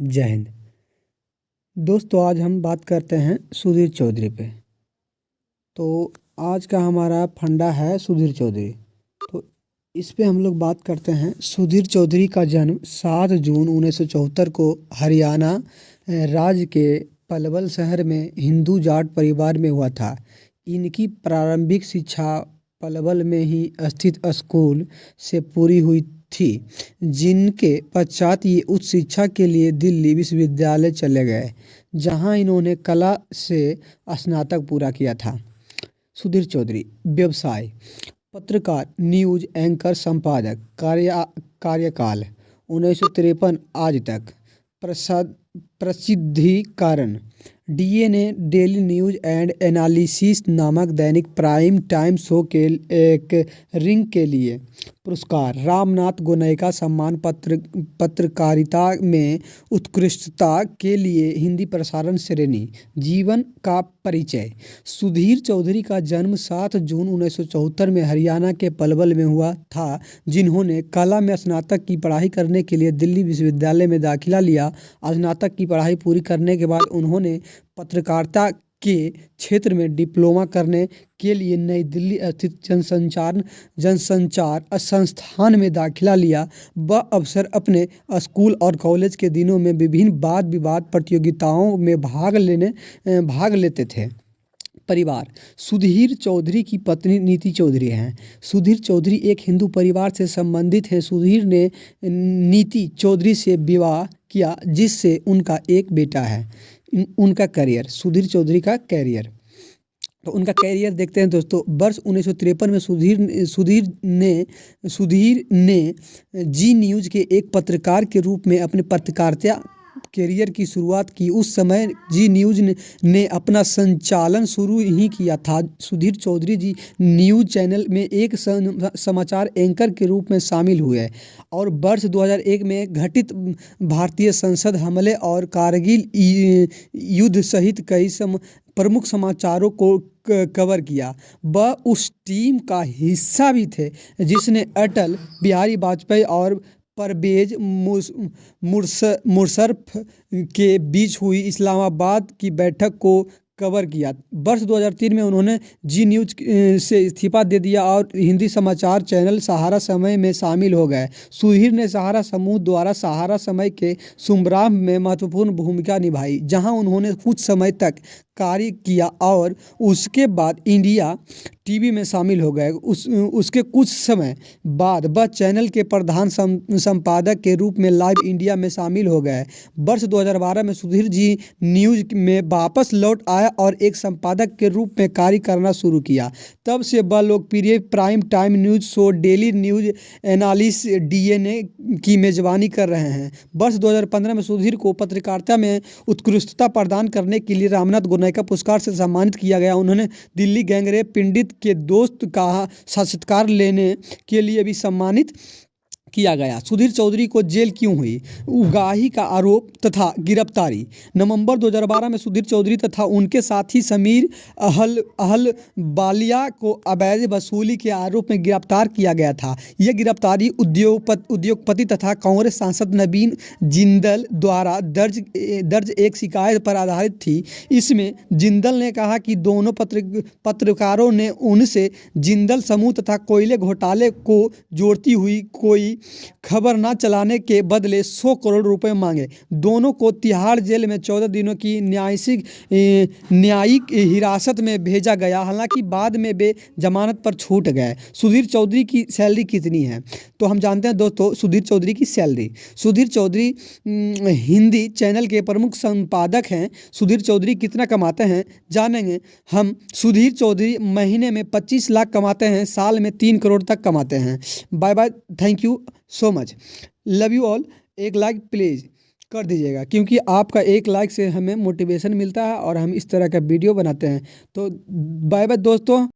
जय हिंद। दोस्तों, आज हम बात करते हैं सुधीर चौधरी पे। तो आज का हमारा फंडा है सुधीर चौधरी। तो इस पे हम लोग बात करते हैं। सुधीर चौधरी का जन्म 7 जून 1974 को हरियाणा राज्य के पलवल शहर में हिंदू जाट परिवार में हुआ था। इनकी प्रारंभिक शिक्षा पलवल में ही स्थित स्कूल से पूरी हुई थी, जिनके पश्चात ये उच्च शिक्षा के लिए दिल्ली विश्वविद्यालय चले गए, जहां इन्होंने कला से स्नातक पूरा किया था। सुधीर चौधरी व्यवसाय: पत्रकार, न्यूज एंकर, संपादक। कार्यकाल 1953 आज तक। प्रसिद्धीकरण: DNA daily news and analysis नामक दैनिक प्राइम टाइम शो के एक रिंग के लिए। पुरस्कार: रामनाथ गोयनका सम्मान, पत्रकारिता में उत्कृष्टता के लिए हिंदी प्रसारण श्रेणी। जीवन का परिचय: सुधीर चौधरी का जन्म 7 जून 1974 में हरियाणा के पलवल में हुआ था, जिन्होंने कला में स्नातक की पढ़ाई करने के लिए दिल्ली विश्वविद्यालय में दाखिला लिया। स्नातक की पढ़ाई पूरी करने के बाद उन्होंने पत्रकारिता के क्षेत्र में डिप्लोमा करने के लिए नई दिल्ली स्थित जनसंचार संस्थान में दाखिला लिया। वह अक्सर अपने स्कूल और कॉलेज के दिनों में विभिन्न वाद विवाद प्रतियोगिताओं में भाग लेते थे। परिवार: सुधीर चौधरी की पत्नी नीति चौधरी हैं। सुधीर चौधरी एक हिंदू परिवार से संबंधित हैं। सुधीर ने नीति चौधरी से विवाह किया, जिससे उनका एक बेटा है। उनका करियर: सुधीर चौधरी का करियर। तो उनका करियर देखते हैं दोस्तों। वर्ष 1953 में सुधीर ने जी न्यूज़ के एक पत्रकार के रूप में अपने पत्रकारिता करियर की शुरुआत की। उस समय जी न्यूज़ ने अपना संचालन शुरू ही किया था। सुधीर चौधरी जी न्यूज़ चैनल में एक समाचार एंकर के रूप में शामिल हुए और वर्ष 2001 में घटित भारतीय संसद हमले और कारगिल युद्ध सहित कई प्रमुख समाचारों को कवर किया। वह उस टीम का हिस्सा भी थे जिसने अटल बिहारी वाजपेयी और परवेज मुशर्रफ के बीच हुई इस्लामाबाद की बैठक को कवर किया। वर्ष 2003 में उन्होंने जी न्यूज़ से इस्तीफा दे दिया और हिंदी समाचार चैनल सहारा समय में शामिल हो गए। सुधीर ने सहारा समूह द्वारा सहारा समय के शुभारंभ में महत्वपूर्ण भूमिका निभाई, जहां उन्होंने कुछ समय तक कार्य किया और उसके बाद इंडिया टीवी में शामिल हो गए। उसके कुछ समय बाद वह चैनल के प्रधान संपादक के रूप में लाइव इंडिया में शामिल हो गए। वर्ष 2012 में सुधीर जी न्यूज़ में वापस लौट आया और एक संपादक के रूप में कार्य करना शुरू किया। तब से वह लोकप्रिय prime time news show daily news analysis DNA की मेजबानी कर रहे हैं। वर्ष 2015 में सुधीर को पत्रकारिता में उत्कृष्टता प्रदान करने के लिए रामनाथ गोयनका पुरस्कार से सम्मानित किया गया। उन्होंने दिल्ली गैंगरेप पीड़ित के दोस्त का साक्षात्कार लेने के लिए भी सम्मानित किया गया। सुधीर चौधरी को जेल क्यों हुई? उगाही का आरोप तथा गिरफ्तारी: नवंबर 2012 में सुधीर चौधरी तथा उनके साथी समीर अहलवालिया को अवैध वसूली के आरोप में गिरफ्तार किया गया था। यह गिरफ्तारी उद्योगपति तथा कांग्रेस सांसद नवीन जिंदल द्वारा दर्ज एक शिकायत पर आधारित थी। इसमें जिंदल ने कहा कि दोनों पत्रकारों ने उनसे जिंदल समूह तथा कोयले घोटाले को जोड़ती हुई कोई खबर न चलाने के बदले 100 करोड़ रुपए मांगे। दोनों को तिहाड़ जेल में 14 दिनों की न्यायिक हिरासत में भेजा गया, हालांकि बाद में वे जमानत पर छूट गए। सुधीर चौधरी की सैलरी कितनी है? तो हम जानते हैं दोस्तों सुधीर चौधरी की सैलरी। सुधीर चौधरी हिंदी चैनल के प्रमुख संपादक हैं। सुधीर चौधरी कितना कमाते हैं जानेंगे हम। सुधीर चौधरी महीने में 25 लाख कमाते हैं, साल में 3 करोड़ तक कमाते हैं। Bye bye, thank you so much, love you all. एक लाइक प्लीज़ कर दीजिएगा, क्योंकि आपका एक लाइक से हमें मोटिवेशन मिलता है और हम इस तरह का वीडियो बनाते हैं। तो बाय बाय दोस्तों।